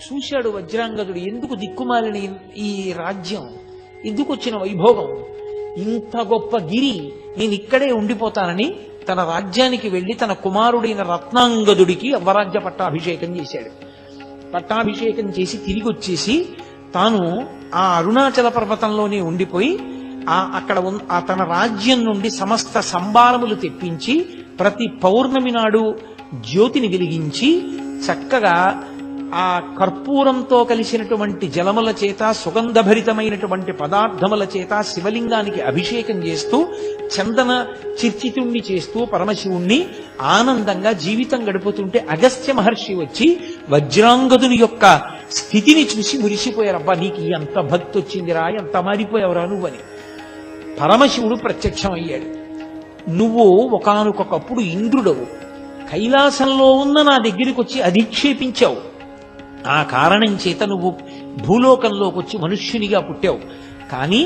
చూశాడు వజ్రాంగదుడు, ఎందుకు దిక్కుమాలిన ఈ రాజ్యం, ఎందుకు వచ్చిన వైభోగం, ఇంత గొప్ప గిరి, నేను ఇక్కడే ఉండిపోతానని తన రాజ్యానికి వెళ్లి తన కుమారుడైన రత్నాంగదుడికి అవరాజ్య పట్టాభిషేకం చేశాడు. పట్టాభిషేకం చేసి తిరిగి వచ్చేసి తాను ఆ అరుణాచల పర్వతంలోనే ఉండిపోయి అక్కడ తన రాజ్యం నుండి సమస్త సంభారములు తెప్పించి ప్రతి పౌర్ణమి నాడు జ్యోతిని వెలిగించి చక్కగా ఆ కర్పూరంతో కలిసినటువంటి జలముల చేత సుగంధభరితమైనటువంటి పదార్థముల చేత శివలింగానికి అభిషేకం చేస్తూ చందన చిర్చితుణ్ణి చేస్తూ పరమశివుణ్ణి ఆనందంగా జీవితం గడుపుతుంటే అగస్త్య మహర్షి వచ్చి వజ్రాంగదుని యొక్క స్థితిని చూసి మురిసిపోయారబ్బా, నీకు ఎంత భక్తి వచ్చిందిరా, ఎంత మారిపోయావురా నువ్వని. పరమశివుడు ప్రత్యక్షమయ్యాడు. నువ్వు ఒకానొకప్పుడు ఇంద్రుడవు, కైలాసంలో ఉన్న నా దగ్గరికి వచ్చి అధిక్షేపించావు, ఆ కారణం చేత నువ్వు భూలోకంలోకి వచ్చి మనుష్యునిగా పుట్టావు. కానీ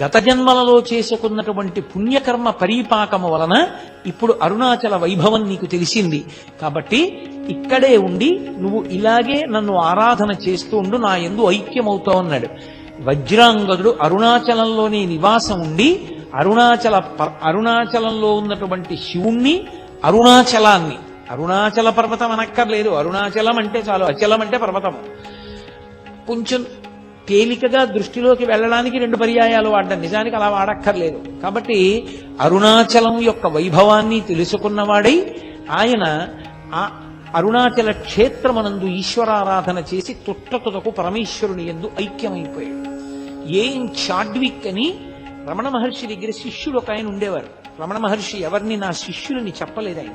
గత జన్మలలో చేసుకున్నటువంటి పుణ్యకర్మ పరిపాకము వలన ఇప్పుడు అరుణాచల వైభవం నీకు తెలిసింది. కాబట్టి ఇక్కడే ఉండి నువ్వు ఇలాగే నన్ను ఆరాధన చేస్తూ ఉండు, నా యందు ఐక్యమవుతావు అన్నాడు. వజ్రాంగదుడు అరుణాచలంలోనే నివాసం ఉండి అరుణాచలంలో ఉన్నటువంటి శివుణ్ణి, అరుణాచలాన్ని, అరుణాచల పర్వతం అనక్కర్లేదు, అరుణాచలం అంటే చాలు, అచలం అంటే పర్వతం. కొంచెం తేలికగా దృష్టిలోకి వెళ్ళడానికి 2 పర్యాయాలు వాడడం, నిజానికి అలా వాడక్కర్లేదు. కాబట్టి అరుణాచలం యొక్క వైభవాన్ని తెలుసుకున్నవాడై ఆయన ఆ అరుణాచల క్షేత్రమనందు ఈశ్వరారాధన చేసి తుట్టతుదకు పరమేశ్వరుని యందు ఐక్యమైపోయాడు. ఏం చాడ్విక్ అని రమణ మహర్షి దగ్గర శిష్యుడు ఒక ఆయన ఉండేవారు. రమణ మహర్షి ఎవరిని నా శిష్యులని చెప్పలేదు.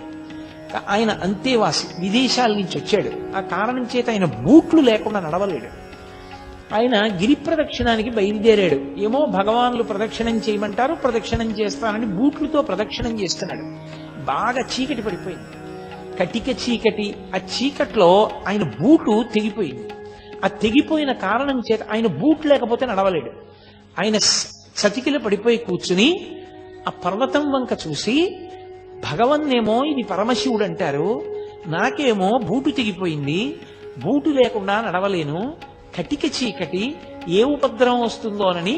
ఆయన అంతేవాసి, విదేశాల నుంచి వచ్చాడు. ఆ కారణం చేత ఆయన బూట్లు లేకుండా నడవలేడు. ఆయన గిరి ప్రదక్షిణానికి బయలుదేరాడు. ఏమో భగవానులు ప్రదక్షిణం చేయమంటారు, ప్రదక్షిణం చేస్తానని బూట్లతో ప్రదక్షిణం చేస్తున్నాడు. బాగా చీకటి పడిపోయింది, కటిక చీకటి. ఆ చీకట్లో ఆయన బూటు తెగిపోయింది. ఆ తెగిపోయిన కారణం చేత ఆయన బూట్ లేకపోతే నడవలేడు. ఆయన చతికిలు పడిపోయి కూర్చుని ఆ పర్వతం వంక చూసి, భగవన్నేమో ఇది పరమశివుడు అంటారు, నాకేమో బూటు తెగిపోయింది, బూటు లేకుండా నడవలేను, కటిక చీకటి, ఏ ఉపద్రవం వస్తుందోనని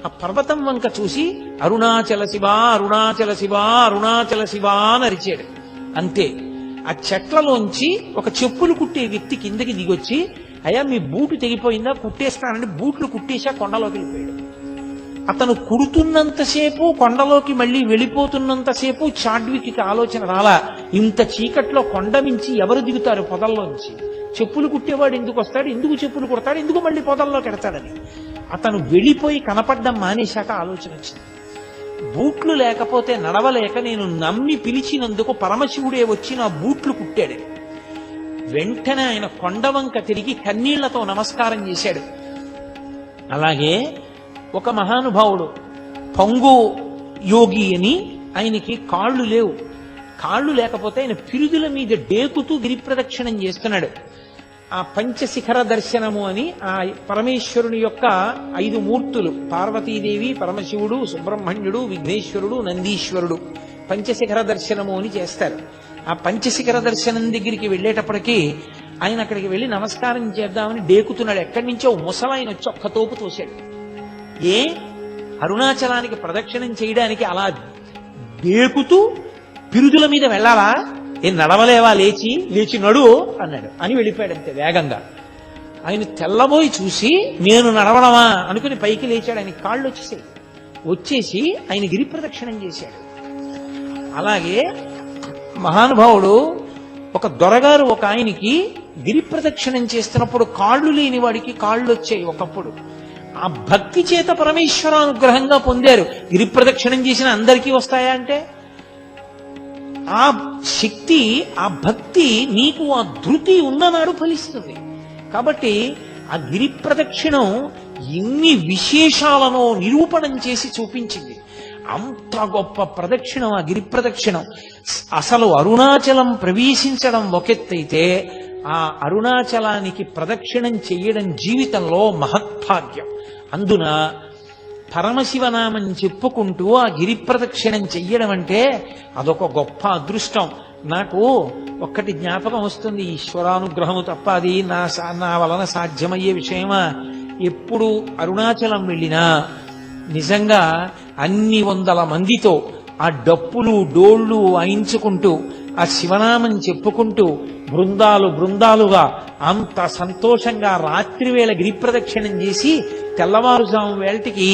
ఆ పర్వతం వంక చూసి అరుణాచల శివ, అరుణాచల శివ, అరుణాచల శివ అని అరిచాడు. అంతే. ఆ చెట్లలోంచి ఒక చెప్పులు కుట్టే వ్యక్తి కిందకి దిగొచ్చి, అయ్యా మీ బూటు తెగిపోయిందా, కుట్టేస్తానని బూట్లు కుట్టేసి ఆ కొండలోకి వెళ్ళిపోయాడు. అతను కుడుతున్నంతసేపు, కొండలోకి మళ్ళీ వెళ్ళిపోతున్నంతసేపు చాడ్వికి ఆలోచన రాలా, ఇంత చీకట్లో కొండ మించి ఎవరు దిగుతారు పొదల్లోంచి, చెప్పులు కుట్టేవాడు ఎందుకు వస్తాడు, ఎందుకు చెప్పులు కుడతాడు, ఎందుకు మళ్ళీ పొదల్లోకి ఎడతాడని. అతను వెళ్ళిపోయి కనపడ్డం మానేశాక ఆలోచన వచ్చింది, బూట్లు లేకపోతే నడవలేక నేను నమ్మి పిలిచినందుకు పరమశివుడే వచ్చి నా బూట్లు కుట్టాడు. వెంటనే ఆయన కొండవంక తిరిగి కన్నీళ్లతో నమస్కారం చేశాడు. అలాగే ఒక మహానుభావుడు పంగు యోగి అని, ఆయనకి కాళ్ళు లేవు. కాళ్ళు లేకపోతే ఆయన పిరుదుల మీద డేకుతూ గిరి ప్రదక్షిణం చేస్తున్నాడు. ఆ పంచశిఖర దర్శనము అని ఆ పరమేశ్వరుని యొక్క 5 మూర్తులు, పార్వతీదేవి, పరమశివుడు, సుబ్రహ్మణ్యుడు, విఘ్నేశ్వరుడు, నందీశ్వరుడు, పంచశిఖర దర్శనము అని చేస్తారు. ఆ పంచశిఖర దర్శనం దగ్గరికి వెళ్ళేటప్పటికీ ఆయన అక్కడికి వెళ్ళి నమస్కారం చేద్దామని డేకుతున్నాడు. ఎక్కడి నుంచో ముసలాయన వచ్చి ఒక్క తోపు తోశాడు. ఏ అరుణాచలానికి ప్రదక్షిణం చేయడానికి అలా డేకుతూ పిరుదుల మీద వెళ్ళాలా, ఏం నడవలేవా, లేచి నడు అన్నాడు. అని వెళ్ళిపోయాడు అంతే వేగంగా. ఆయన తెల్లబోయి చూసి నేను నడవడమా అనుకుని పైకి లేచాడు. ఆయన కాళ్ళు వచ్చేసి ఆయన గిరి ప్రదక్షిణం చేశాడు. అలాగే మహానుభావుడు ఒక దొరగారు ఒక ఆయనకి గిరి ప్రదక్షిణం చేస్తున్నప్పుడు కాళ్ళు లేని వాడికి కాళ్ళు వచ్చాయి ఒకప్పుడు. ఆ భక్తి చేత పరమేశ్వరానుగ్రహంగా పొందారు. గిరి ప్రదక్షిణం చేసిన అందరికీ వస్తాయా అంటే, ఆ శక్తి, ఆ భక్తి నీకు ఆ ధృతి ఉన్ననాడు ఫలిస్తుంది. కాబట్టి ఆ గిరి ప్రదక్షిణం ఎన్ని విశేషాలను నిరూపణం చేసి చూపించింది. అంత గొప్ప ప్రదక్షిణం ఆ గిరి ప్రదక్షిణం. అసలు అరుణాచలం ప్రవేశించడం ఒకెత్తైతే, ఆ అరుణాచలానికి ప్రదక్షిణం చెయ్యడం జీవితంలో మహత్భాగ్యం. అందున పరమశివనామం చెప్పుకుంటూ ఆ గిరి ప్రదక్షిణం చెయ్యడం అంటే అదొక గొప్ప అదృష్టం. నాకు ఒక్కటి జ్ఞాపకం వస్తుంది, ఈశ్వరానుగ్రహము తప్ప అది నా వలన సాధ్యమయ్యే విషయమా? ఎప్పుడు అరుణాచలం వెళ్ళినా నిజంగా అన్ని వందల మందితో ఆ డప్పులు డోళ్లు వాయించుకుంటూ ఆ శివనామం చెప్పుకుంటూ బృందాలుగా అంత సంతోషంగా రాత్రివేళ గిరిప్రదక్షిణం చేసి తెల్లవారుజాము వేళటికి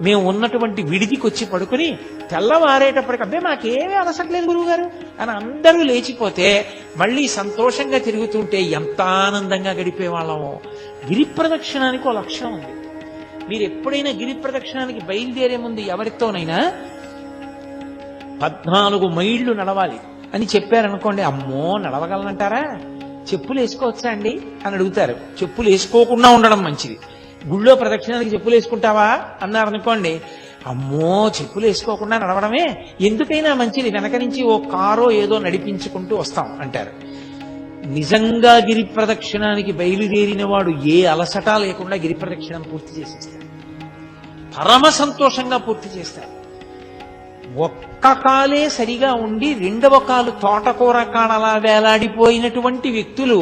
మేము ఉన్నటువంటి విడిదికి వచ్చి పడుకుని తెల్లవారేటప్పటికి అబ్బే మాకేమీ అలసట్లేదు గురువుగారు అని అందరూ లేచిపోతే మళ్ళీ సంతోషంగా తిరుగుతుంటే ఎంత ఆనందంగా గడిపేవాళ్ళమో. గిరిప్రదక్షిణానికి ఒక లక్షణం ఉంది. మీరు ఎప్పుడైనా గిరిప్రదక్షిణానికి బయలుదేరే ముందు ఎవరితోనైనా 14 మైళ్ళు నడవాలి అని చెప్పారనుకోండి, అమ్మో నడవగలనంటారా, చెప్పులు వేసుకోవచ్చా అండి అని అడుగుతారు. చెప్పులు వేసుకోకుండా ఉండడం మంచిది. గుళ్ళో ప్రదక్షిణానికి చెప్పులు వేసుకుంటావా అన్నారనుకోండి, అమ్మో చెప్పులు వేసుకోకుండా నడవడమే ఎందుకైనా మంచిది, వెనక నుంచి ఓ కారో ఏదో నడిపించుకుంటూ వస్తాం అంటారు. నిజంగా గిరి ప్రదక్షిణానికి బయలుదేరిన వాడు ఏ అలసట లేకుండా గిరి ప్రదక్షిణం పూర్తి చేసేస్తాడు, పరమ సంతోషంగా పూర్తి చేస్తాడు. ఒక్క కాలే సరిగా ఉండి రెండవ కాలు తోటకూర కాడలా వేలాడిపోయినటువంటి వ్యక్తులు,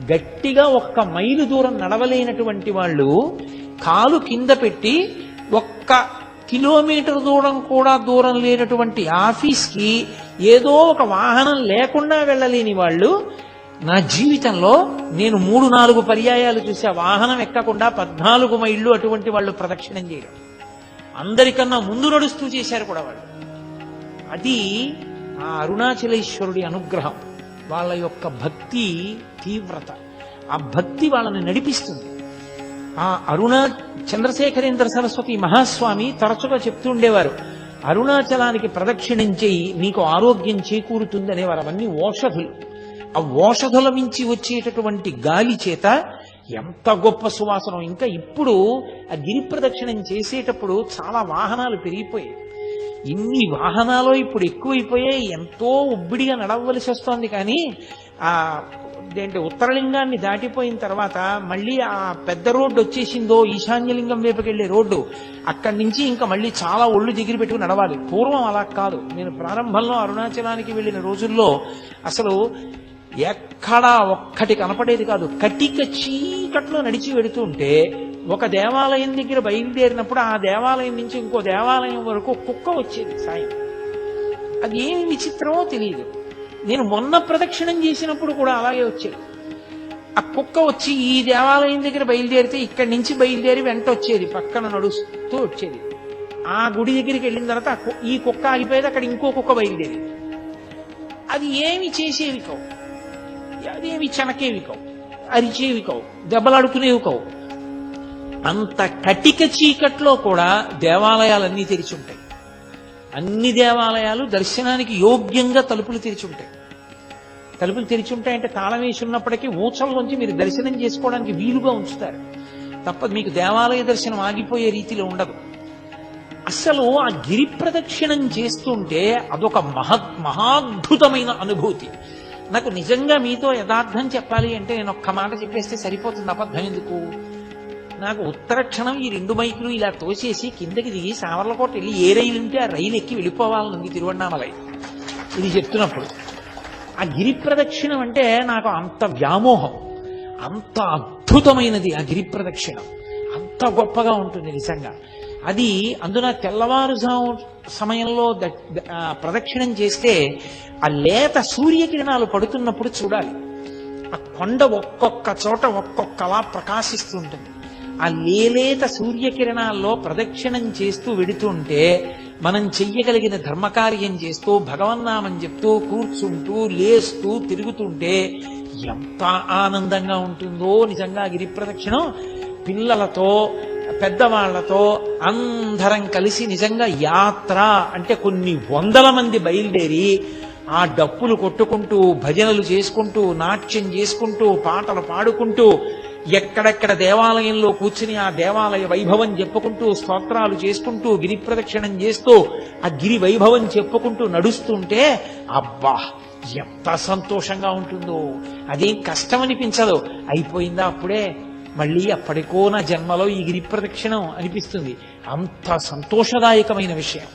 గట్టిగా 1 మైలు దూరం నడవలేనటువంటి వాళ్ళు కాలు కింద పెట్టి 1 కిలోమీటర్ దూరం లేనటువంటి ఆఫీస్కి ఏదో ఒక వాహనం లేకుండా వెళ్ళలేని వాళ్ళు, నా జీవితంలో నేను 3-4 పర్యాయాలు చూసా వాహనం ఎక్కకుండా 14 మైళ్ళు అటువంటి వాళ్ళు ప్రదక్షిణం చేయడం. అందరికన్నా ముందు నడుస్తూ చేశారు కూడా వాళ్ళు. అది ఆ అరుణాచలేశ్వరుడి అనుగ్రహం, వాళ్ళ యొక్క భక్తి తీవ్రత. ఆ భక్తి వాళ్ళని నడిపిస్తుంది. ఆ చంద్రశేఖరేంద్ర సరస్వతి మహాస్వామి తరచుగా చెప్తూ ఉండేవారు, అరుణాచలానికి ప్రదక్షిణం చేయి నీకు ఆరోగ్యం చేకూరుతుంది అనేవారు. అవన్నీ ఓషధులు. ఆ ఓషధుల నుంచి వచ్చేటటువంటి గాలి చేత ఎంత గొప్ప సువాసనం. ఇంకా ఇప్పుడు ఆ గిరి ప్రదక్షిణం చేసేటప్పుడు చాలా వాహనాలు పెరిగిపోయాయి. ఇన్ని వాహనాలు ఇప్పుడు ఎక్కువైపోయాయి, ఎంతో ఉబ్బిడిగా నడవలసి వస్తోంది. కానీ ఉత్తరలింగాన్ని దాటిపోయిన తర్వాత మళ్ళీ ఆ పెద్ద రోడ్డు వచ్చేసిందో, ఈశాన్యలింగం వైపుకి వెళ్ళే రోడ్డు, అక్కడి నుంచి ఇంకా మళ్ళీ చాలా ఒళ్ళు దగ్గర పెట్టుకుని నడవాలి. పూర్వం అలా కాదు. నేను ప్రారంభంలో అరుణాచలానికి వెళ్ళిన రోజుల్లో అసలు ఎక్కడా ఒక్కటి కనపడేది కాదు. కటిక చీకట్లో నడిచి వెడుతూ ఉంటే ఒక దేవాలయం దగ్గర బయలుదేరినప్పుడు ఆ దేవాలయం నుంచి ఇంకో దేవాలయం వరకు కుక్క వచ్చేది సాయం. అది ఏమి విచిత్రమో తెలియదు. నేను మొన్న ప్రదక్షిణం చేసినప్పుడు కూడా అలాగే వచ్చేది. ఆ కుక్క వచ్చి ఈ దేవాలయం దగ్గర బయలుదేరితే ఇక్కడి నుంచి బయలుదేరి వెంట వచ్చేది, పక్కన నడుస్తూ వచ్చేది. ఆ గుడి దగ్గరికి వెళ్ళిన తర్వాత ఈ కుక్క ఆగిపోయేది, అక్కడ ఇంకో కుక్క బయలుదేరేది. అది ఏమి చేసేవి కావు, అదేమి చెనకేవి కావు, అరిచేవి కావు, దెబ్బలాడుకునేవి కావు. అంత కటిక చీకట్లో కూడా దేవాలయాలన్నీ తెరిచి ఉంటాయి. అన్ని దేవాలయాలు దర్శనానికి యోగ్యంగా తలుపులు తెరిచి ఉంటాయి. తలుపులు తెరిచి ఉంటాయంటే తాళం వేసి ఉన్నప్పటికీ ఊచల్లోంచి మీరు దర్శనం చేసుకోవడానికి వీలుగా ఉంచుతారు తప్ప మీకు దేవాలయ దర్శనం ఆగిపోయే రీతిలో ఉండదు. అసలు ఆ గిరి ప్రదక్షిణం చేస్తుంటే అదొక మహాద్భుతమైన అనుభూతి. నాకు నిజంగా మీతో యథార్థం చెప్పాలి అంటే నేను ఒక్క మాట చెప్పేస్తే సరిపోతుంది, అబద్ధం ఎందుకు. నాకు ఉత్తర క్షణం ఈ 2 మైకులు ఇలా తోసేసి కిందకి దిగి సావర్లకోట వెళ్ళి ఏ రైలు ఉంటే ఆ రైలు ఎక్కి వెళ్ళిపోవాలనుంది తిరువണ്ണామలై. ఇది చెప్తున్నప్పుడు ఆ గిరి ప్రదక్షిణం అంటే నాకు అంత వ్యామోహం, అంత అద్భుతమైనది ఆ గిరి ప్రదక్షిణం, అంత గొప్పగా ఉంటుంది నిజంగా. అది అందున తెల్లవారుజాము సమయంలో ప్రదక్షిణం చేస్తే ఆ లేత సూర్యకిరణాలు పడుతున్నప్పుడు చూడాలి. ఆ కొండ ఒక్కొక్క చోట ఒక్కొక్కలా ప్రకాశిస్తూ ఉంటుంది. ఆ లేలేత సూర్యకిరణాల్లో ప్రదక్షిణం చేస్తూ వెడుతుంటే మనం చెయ్యగలిగిన ధర్మకార్యం చేస్తూ భగవన్నామం చెప్తూ కూర్చుంటూ లేస్తూ తిరుగుతుంటే ఎంత ఆనందంగా ఉంటుందో నిజంగా గిరి ప్రదక్షిణం. పిల్లలతో పెద్దవాళ్లతో అందరం కలిసి నిజంగా యాత్ర అంటే కొన్ని 100 మంది బయలుదేరి ఆ డప్పులు కొట్టుకుంటూ భజనలు చేసుకుంటూ నాట్యం చేసుకుంటూ పాటలు పాడుకుంటూ ఎక్కడెక్కడ దేవాలయంలో కూర్చుని ఆ దేవాలయ వైభవం చెప్పుకుంటూ స్తోత్రాలు చేసుకుంటూ గిరి ప్రదక్షిణం చేస్తూ ఆ గిరి వైభవం చెప్పుకుంటూ నడుస్తుంటే అబ్బా ఎంత సంతోషంగా ఉంటుందో. అదేం కష్టం అనిపించదు. అయిపోయిందా అప్పుడే, మళ్ళీ అప్పటికో నా జన్మలో ఈ గిరి ప్రదక్షిణం అనిపిస్తుంది. అంత సంతోషదాయకమైన విషయం.